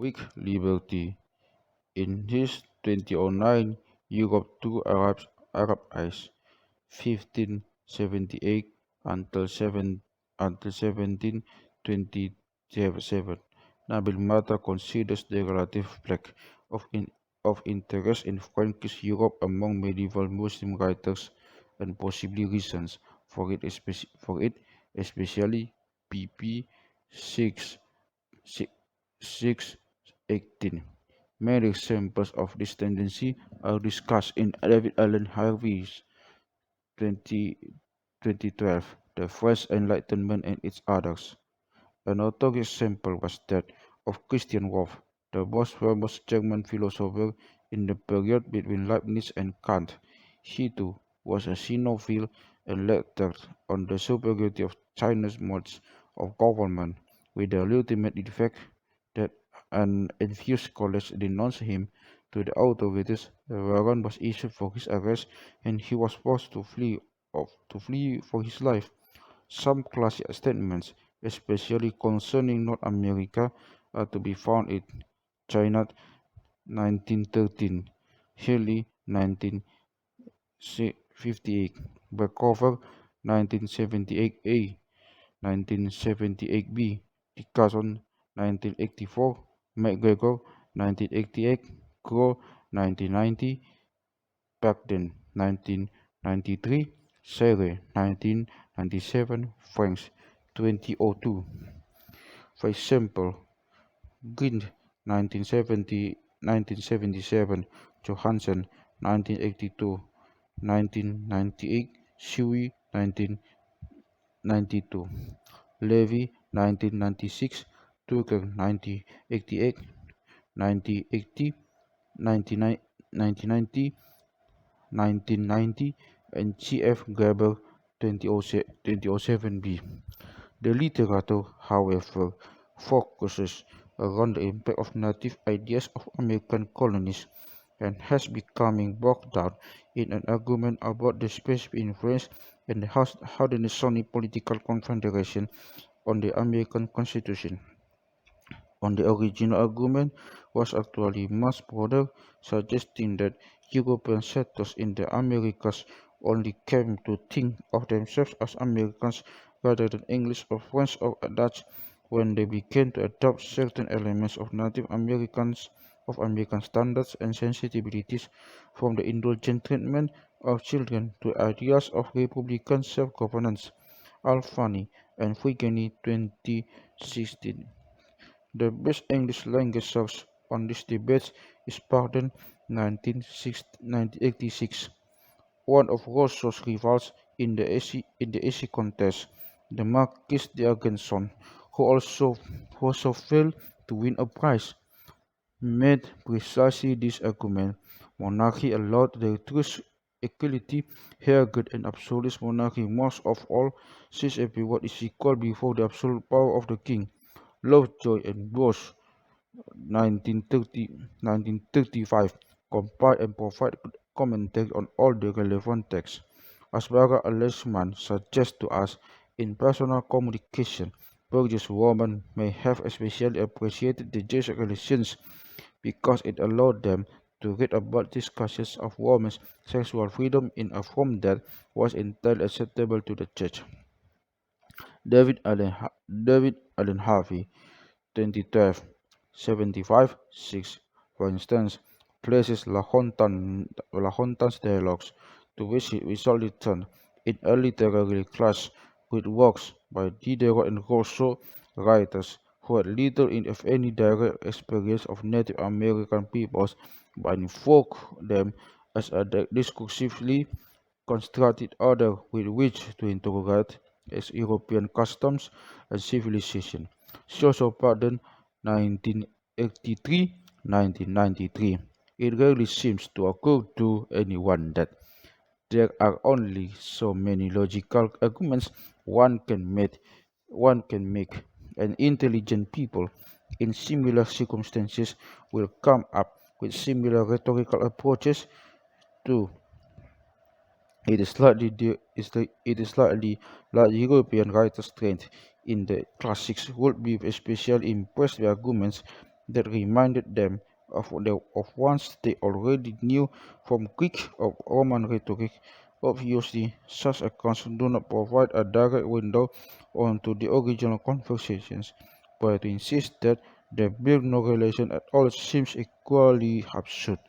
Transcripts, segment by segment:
weak liberty. In his 2009 Europe through Arab Eyes, 1578 until 1727, Nabil Mata considers the relative lack of, of interest in Frankish Europe among medieval Muslim writers and possibly reasons for it, especially pp. 6, 618. Many examples of this tendency are discussed in David Allen Harvey's 20, 2012, The First Enlightenment and its Others. A notorious example was that of Christian Wolff, the most famous German philosopher in the period between Leibniz and Kant. He too was a Sinophile and lectured on the superiority of China's modes of government, with the ultimate effect that an envious college denounced him to the authorities. A warrant was issued for his arrest, and he was forced to flee for his life. Some classic statements, especially concerning North America, are to be found in China 1913, Haley 1958, Berkover 1978A, 1978B, Dickerson 1984, McGregor 1988, Crow 1990, Bagden 1993, Serre 1997, Franks 2002. For example, Grind 1977, Johansen 1982, 1998, Shui 1992, Levy 1996, Tucker 1988, 1980, 1990, 1990, and G.F. Graeber 2007b. The literature, however, focuses around the impact of native ideas of American colonies and has becoming bogged down in an argument about the specific influence and the Haudenosaunee political confederation on the American Constitution. On the original argument was actually much broader, suggesting that European settlers in the Americas only came to think of themselves as Americans rather than English or French or Dutch when they began to adopt certain elements of Native Americans of American standards and sensibilities, from the indulgent treatment of children to ideas of republican self-governance. Alfani and Figeni 2016. The best English language source on this debate is Pardon 1986, one of Rousseau's rivals in the essay contest, the Marquis d'Argenson, who also failed to win a prize, made precisely this argument. Monarchy allowed the truth, equality, here good and absolute monarchy most of all, since everyone is equal before the absolute power of the king. Lovejoy and Bose 1935 compile and provide commentary on all the relevant texts. As Bara Alesman suggests to us, in personal communication, Burgess women may have especially appreciated the Jewish relations because it allowed them to read about discussions of women's sexual freedom in a form that was entirely acceptable to the church. David Allen Harvey 2012, 75, 6, for instance, places La Hontan's dialogues, to which he resulted in a literary clash with works by Diderot and Rousseau, writers who had little if any direct experience of Native American peoples, but invoked them as a discursively constructed order with which to interrogate its European customs and civilization. Social Pardon 1983-1993. It rarely seems to occur to anyone that there are only so many logical arguments one can make, and intelligent people in similar circumstances will come up with similar rhetorical approaches to it is likely like European writers trained in the classics would be especially impressed with arguments that reminded them of ones they already knew from Greek or Roman rhetoric. Obviously, such accounts do not provide a direct window onto the original conversations, but to insist that they bear no relation at all seems equally absurd.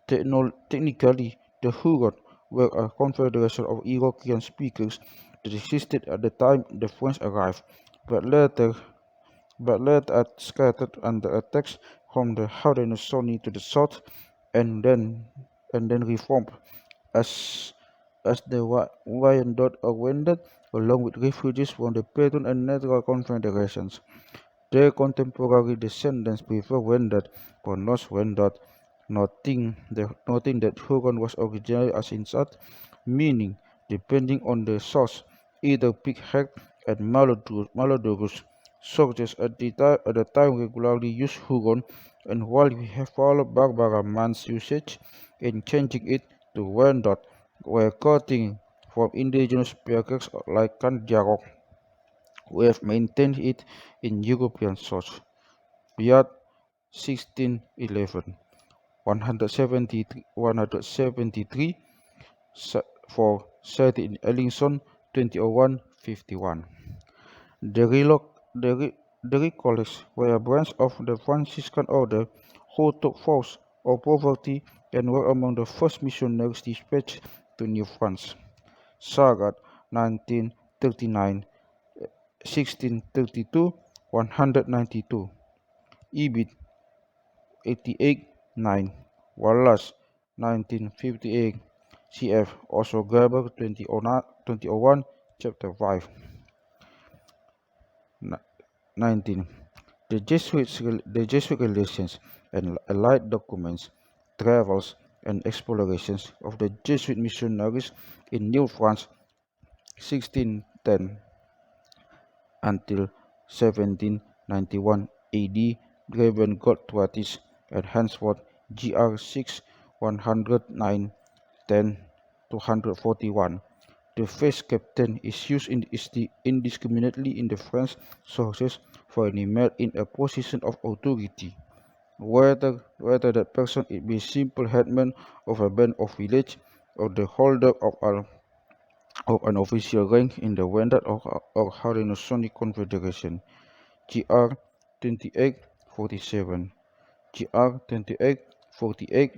Technically, the Huron were a confederation of Iroquoian speakers that existed at the time the French arrived, but later had scattered under attacks from the Haudenosaunee to the south, and then reformed as the Wyandot or Wendat, along with refugees from the Breton and Neutral confederations. Their contemporary descendants prefer Wendat, pronounced Wendat, noting that Huron was originally a Sinsat, meaning, depending on the source, either pig-haired and malodorous. Sources at the time regularly used Huron, and while we have followed Barbara Mann's usage in changing it to Wendat, we're quoting from indigenous speakers like Kandiarok. We have maintained it in European source. Beyond 1611, 173 for cited in Ellingson 2001-51. The, the Recollets were a branch of the Franciscan order who took force or poverty and were among the first missionaries dispatched to New France. Sagat 1939, 1632, 192. Ibid 88-9, Wallace 1958, cf. Also Graeber 2001, chapter 5. 19. The Jesuit relations and allied documents, travels, and explorations of the Jesuit missionaries in New France 1610 until 1791 AD, Graben Godtwatis and henceforth GR 6 109 10 241. The phrase captain is used indiscriminately in the French sources for any man in a position of authority, whether that person it be simple headman of a band of village or the holder of an official rank in the Wendat or Haudenosaunee Confederation. GR 2847, GR 2848,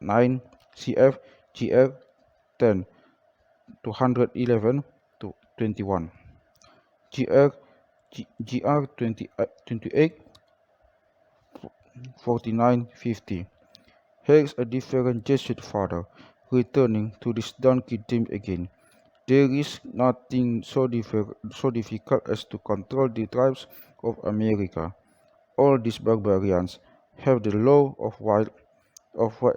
9 CF, GR 10 211 to 21, GR 28 4950. Here is a different Jesuit father returning to this donkey theme again. There is nothing so difficult as to control the tribes of America. All these barbarians have the law of what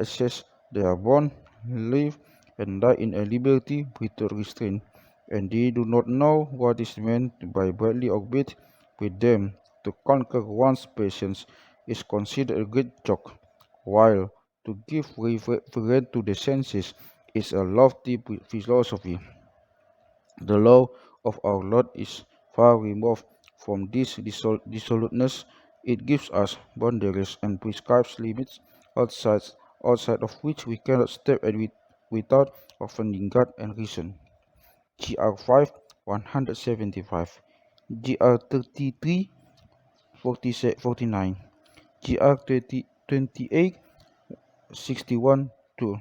access they are born, live, and die in a liberty without restraint, and they do not know what is meant by badly or bit with them. To conquer one's patience is considered a great joke, while to give reverence to the senses is a lofty philosophy. The law of our Lord is far removed from this dissoluteness. It gives us boundaries and prescribes limits outside, outside of which we cannot step without offending God and reason. GR 5 175, GR 33 49, GR 28 61 2,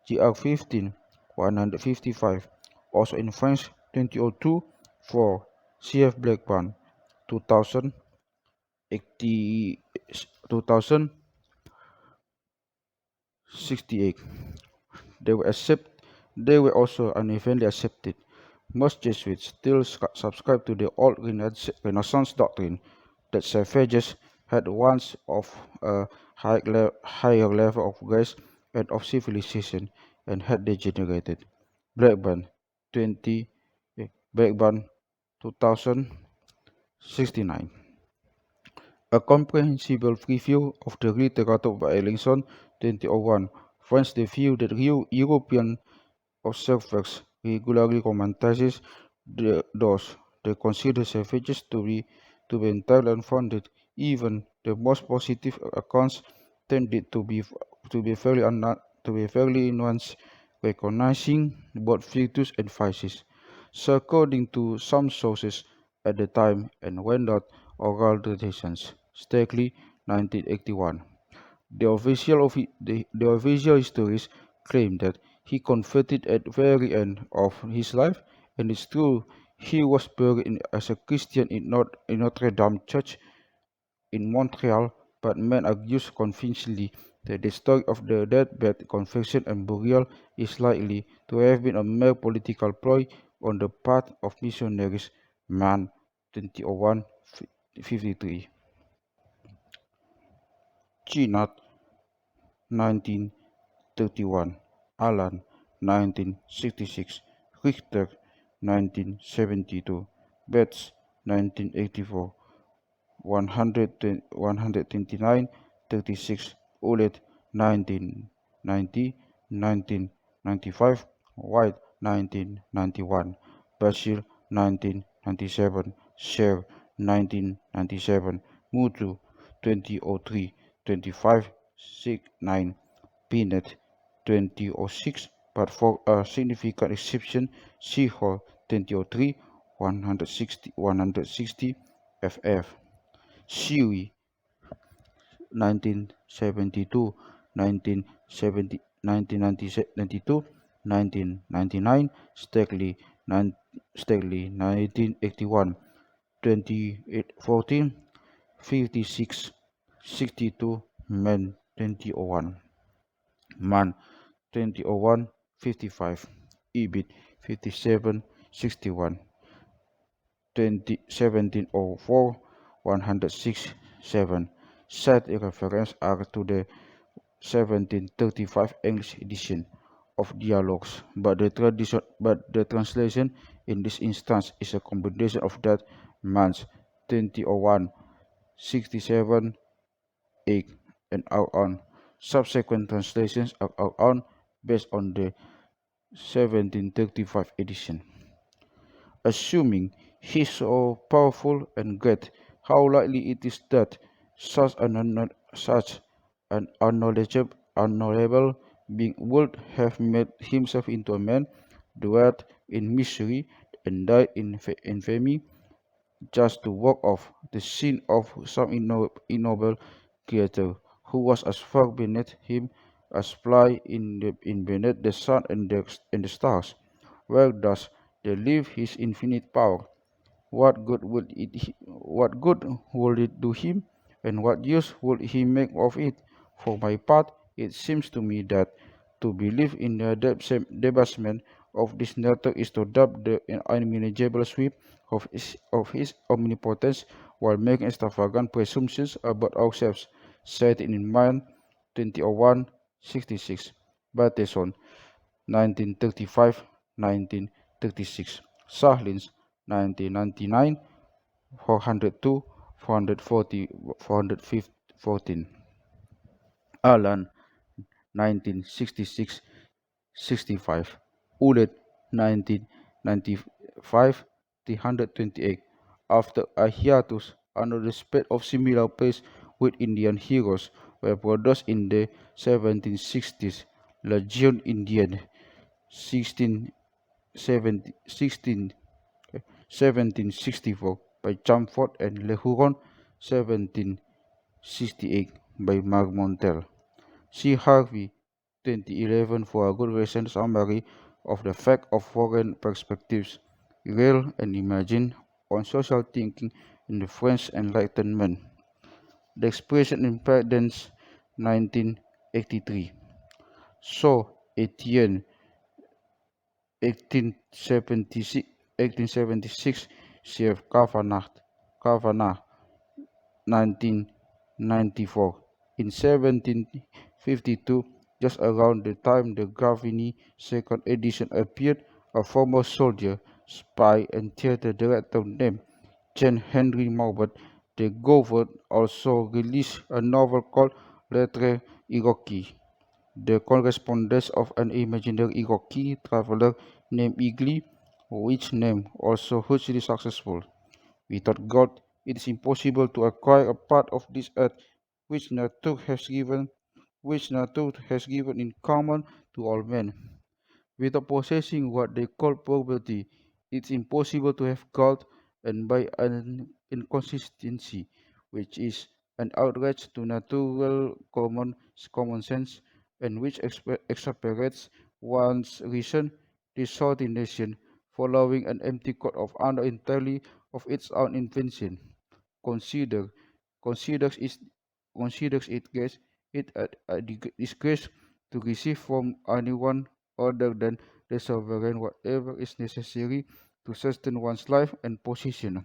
GR 15 155, also in French 2002 for CF Blackburn 2000 2068. They were they were also unevenly accepted. Most Jesuits still subscribe to the old Renaissance doctrine that savages had once of a higher level of grace and of civilization and had degenerated. Blackburn 20 Blackburn 2069. A comprehensible review of the literature by Ellingson 2001 finds the view that European observers regularly romanticizes those they consider savages to be entirely unfounded, even The most positive accounts tended to be fairly nuanced, recognizing both virtues and vices. So according to some sources at the time and Wendat oral traditions, Stakely, 1981. The official histories claim that he converted at the very end of his life, and it's true he was buried as a Christian in Notre Dame Church in Montreal, but men argues convincingly that the story of the deathbed, conversion, and burial is likely to have been a mere political ploy on the part of missionaries. Man, 2001-53. Chinat, 1931. Alan, 1966. Richter, 1972. Betts, 1984. 129, 36, Ulit 1990, 1995, White 1991, Bashir 1997, Sher 1997, Mutu 2003, 25, 6, 9, Pinet 2006, but for a significant exception, Seahole 2003, 160 FF. Shiwi 1972, 1970, 1992, 1999, Stegley 1981, 2014, 56, 62, Men 2001, Man 2001, 55, Ibit 57, 61, 1704, 106, 7. Set a reference are to the 1735 English edition of Dialogues, but the translation in this instance is a combination of that man's 2001, 67, 8, and our own. Subsequent translations are our own based on the 1735 edition. Assuming he is so powerful and great, how likely it is that such an honorable being would have made himself into a man, dwelt in misery, and died in infamy, just to walk off the scene of some ignoble creator who was as far beneath him as fly in beneath the sun and the stars. Where does there live his infinite power? What good would it do him, and what use would he make of it? For my part, it seems to me that to believe in the debasement of this nature is to doubt the unmanageable sweep of his omnipotence while making extravagant presumptions about ourselves. Said in mind 2001 66. Bateson 1935 1936. Sahlins 1999 402 440 414. Alan 1966 65. Ulet 1995 328. After a hiatus, another spate of similar plays with Indian heroes were produced in the 1760s. Legion Indian 1764 by Chamfort and Le Huron 1768 by Marmontel. See Harvey 2011 for a good recent summary of the fact of foreign perspectives, real and imagined, on social thinking in the French Enlightenment. The expression impedance 1983. So Etienne 1876, 1876 Chef Kavanagh 1994. In 1752, just around the time the Gravini second edition appeared, a former soldier, spy, and theater director named Jean Henry Maubat de Gauvert also released a novel called Lettre Iroquois, the correspondence of an imaginary Iroquois traveler named Igli, which name also hugely successful. Without God, It is impossible to acquire a part of this earth which nature has given, which nature has given in common to all men. Without possessing what they call property, it's impossible to have God, and by an inconsistency, which is an outrage to natural common sense, and which exasperates one's reason, this salty nation, following an empty code of honor entirely of its own invention, consider considers it considers it a disgrace to receive from anyone other than the sovereign whatever is necessary to sustain one's life and position.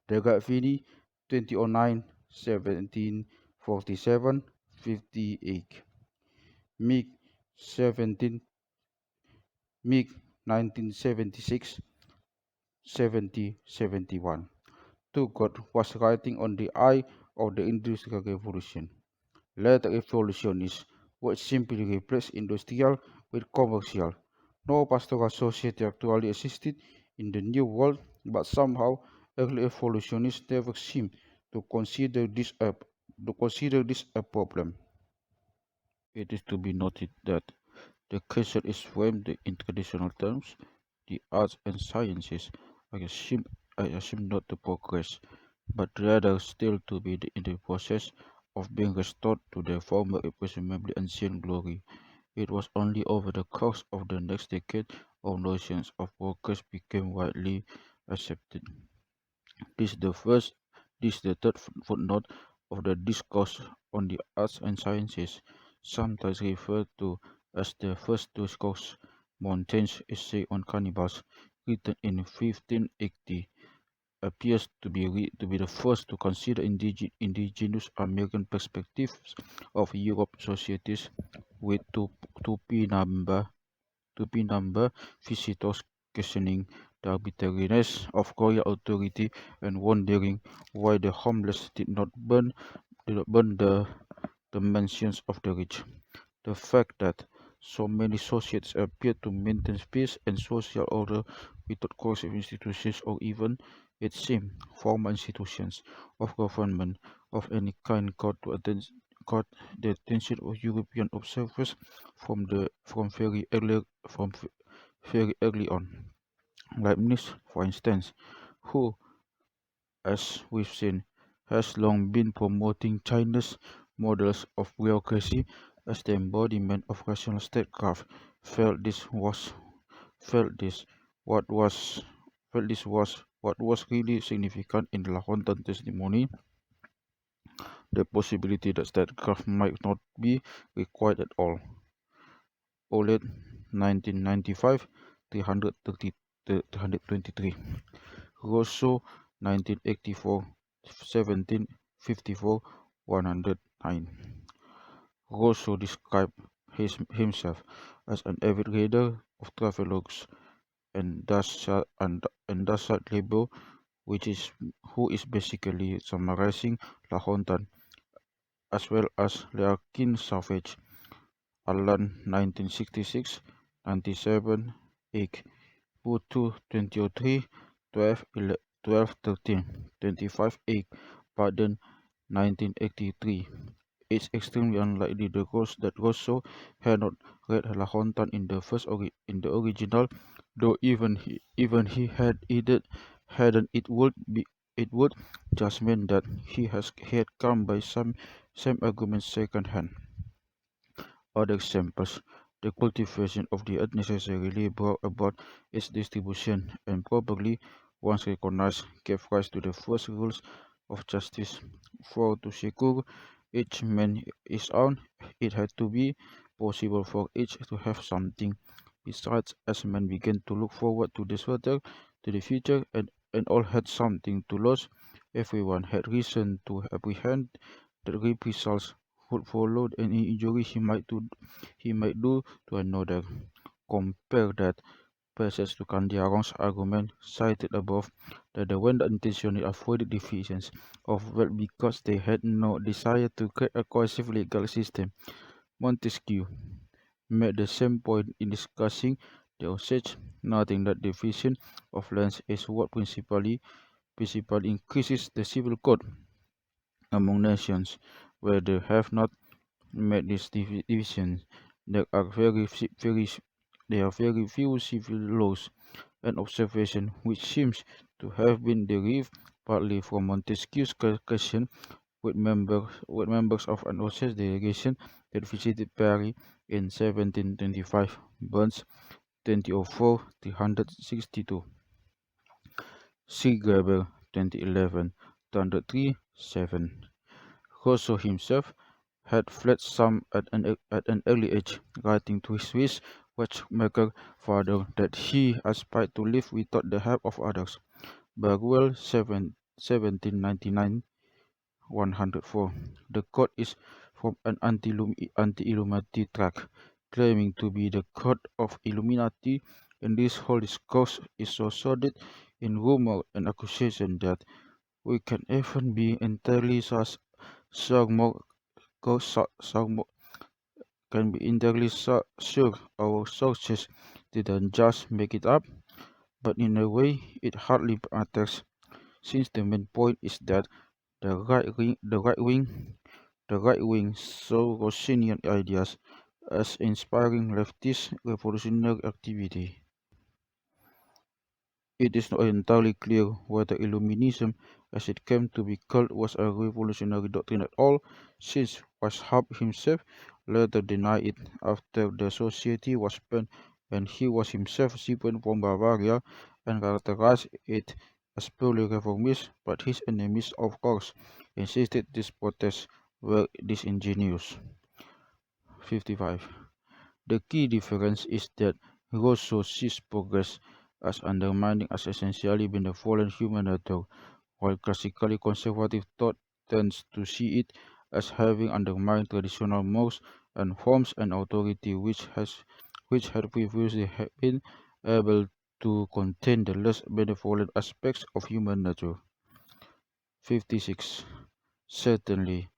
The Grabe 2009 1747 58. Meek 17 Meek 1976 7071. Turgot was writing on the eye of the Industrial Revolution. Later evolutionists would simply replace industrial with commercial. No pastoral society actually existed in the New World, but somehow early evolutionists never seemed to consider this a problem. It is to be noted that the question is framed in traditional terms. The arts and sciences are assumed not to progress, but rather still to be in the process of being restored to their former presumably ancient glory. It was only over the course of the next decade of notions of progress became widely accepted. This is the first, this is the third footnote of the discourse on the arts and sciences, sometimes referred to as the first discourse. Montaigne's essay on cannibals, written in 1580, appears to be the first to consider indigenous American perspectives of Europe societies with to be number visitors questioning the arbitrariness of royal authority and wondering why the homeless did not burn the mansions of the rich. The fact that so many societies appear to maintain peace and social order without coercive institutions or even, it seems, formal institutions of government of any kind caught the attention of European observers from very early on. Leibniz, for instance, who, as we've seen, has long been promoting China's models of bureaucracy as the embodiment of rational statecraft, felt this was felt this what was felt this was what was really significant in the Lahontan testimony, the possibility that statecraft might not be required at all. OLED 1995 330 323. Rousseau 1984 1754 109. Rousseau described himself as an avid reader of travelogues and thus cite Grabe, who is basically summarizing La Hontan, as well as Leakin Savage, Allan 1966 97 8, Putu 2003 12 12 13 25 8, Baden 1983. It's extremely unlikely that Rousseau had not read La Hontan in the original, though even he hadn't, it would just mean that he had come by some same arguments second hand. Other examples: the cultivation of the earth necessarily brought about its distribution, and probably, once recognized, gave rise to the first rules of justice. For to secure each man his own, it had to be possible for each to have something. Besides, as men began to look forward to the future, and all had something to lose, everyone had reason to apprehend that reprisals would follow any injury he might do to another. Compare that passage to Candiaron's argument cited above, that the Wenda intentionally avoided divisions of wealth because they had no desire to create a cohesive legal system. Montesquieu made the same point in discussing the Osage, noting that division of lands is what principally increases the civil code among nations where they have not made this division. There are there are very few civil laws and observation which seems to have been derived partly from Montesquieu's question with members of an OSS delegation that visited Paris in 1725, Burns 2004 362, C. Graeber 2011 203 7. Rousseau himself had fled some at an early age, writing to his Swiss watchmaker father that he aspired to live without the help of others. Bagwell 1799 104. The quote is from an anti-Illuminati tract, claiming to be the code of Illuminati, and this whole discourse is so sordid in rumor and accusation that we can even be entirely sure more go so, so mo- can be entirely sure our sources didn't just make it up, but in a way it hardly matters, since the main point is that the right wing saw Rosseauian ideas as inspiring leftist revolutionary activity. It is not entirely clear whether Illuminism, as it came to be called, was a revolutionary doctrine at all, since Weishaupt himself later denied it after the society was banned, and he was himself shipped from Bavaria and characterized it as purely reformist, but his enemies, of course, insisted these protests were disingenuous. 55. The key difference is that Rousseau sees progress as undermining as essentially being a fallen human nature, while classically conservative thought tends to see it as having undermined traditional mores and forms and authority which had previously been able to contain the less benevolent aspects of human nature. 56. Certainly,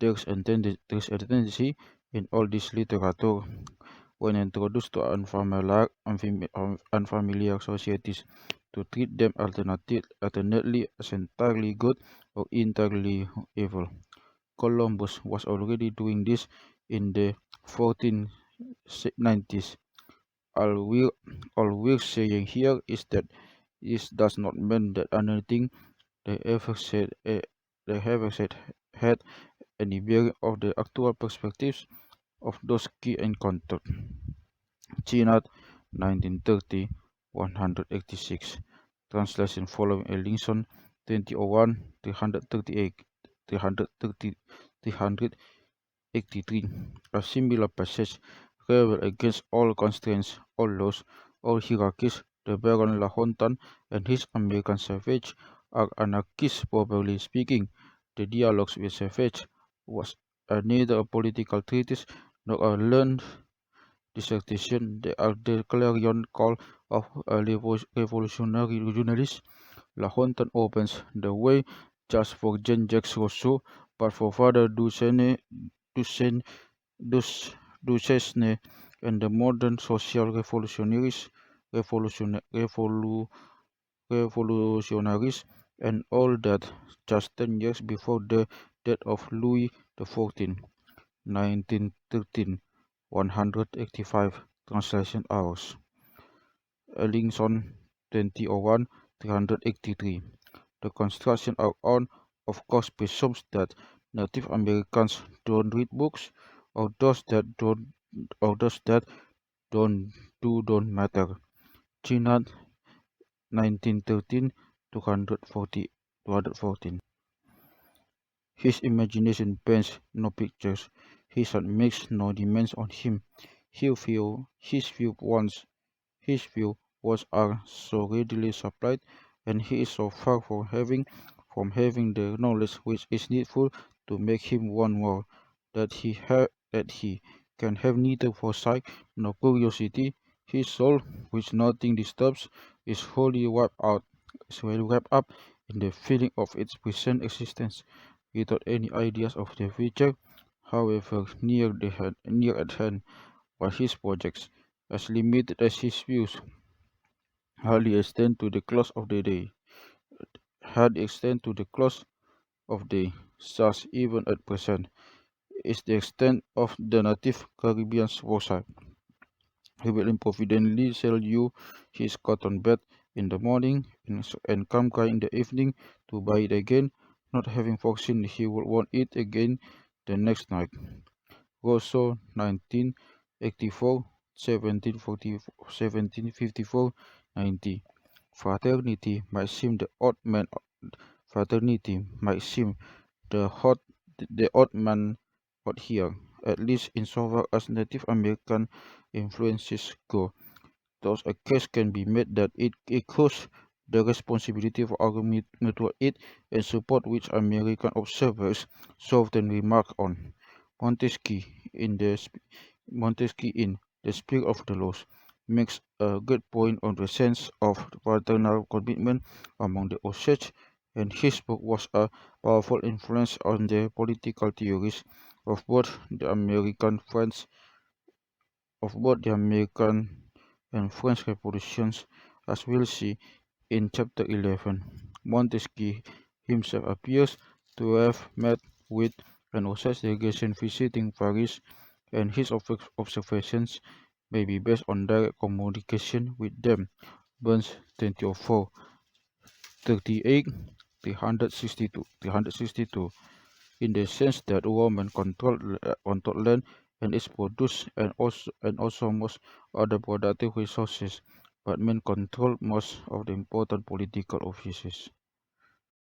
there's a tendency in all this literature when introduced to unfamiliar societies to treat them alternately as entirely good or entirely evil. Columbus was already doing this in the 1490s. All we're saying here is that this does not mean that anything they ever said, they ever said had any bearing of the actual perspectives of those key encounters. Chinat 1930 186. Translation following Ellingson 2001 338 330 383. A similar passage rebel against all constraints, all laws, all hierarchies. The Baron Lahontan and his American Savage are anarchists properly speaking. The dialogues with Savage was neither a political treatise nor a learned dissertation. They are the clarion call of a revolutionary journalist. Lahontan opens the way just for Jean-Jacques Rousseau, but for Father Duchesne, Dus- Duchesne and the modern social revolutionaries, and all that just 10 years before the death of Louis XIV, 1913, 185 translation hours. Ellingson 2001 383. The construction on, of course, presumes that Native Americans don't read books, or those that don't matter. Chinat 1913 214. His imagination paints no pictures. His heart makes no demands on him. His view wants are so readily supplied, and he is so far from having the knowledge which is needful to make him want more, that he can have neither foresight nor curiosity. His soul, which nothing disturbs, is wholly wrapped up in the feeling of its present existence, without any ideas of the future, however near at hand, while his projects, as limited as his views, hardly extend to the close of the day. had extended to the close of day. Thus, even at present, is the extent of the native Caribbean's foresight. He will improvidently sell you his cotton bed in the morning and come cry in the evening to buy it again, not having foreseen he will want it again the next night. Rousseau, 1984, 1754, 90. Fraternity might seem the odd man out here, at least insofar as Native American influences go. Thus, a case can be made that it echoes the responsibility for argument toward it and support which American observers so often remark on. Montesquieu Montesquieu in The Spirit of the Laws makes a good point on the sense of fraternal commitment among the Osage, and his book was a powerful influence on the political theories of both the American and French revolutions, as we'll see in chapter 11. Montesquieu himself appears to have met with an Osage delegation visiting Paris, and his observations may be based on direct communication with them. Burns 2004, 38, 362, in the sense that women control land and its produce and also most other productive resources, but men control most of the important political offices.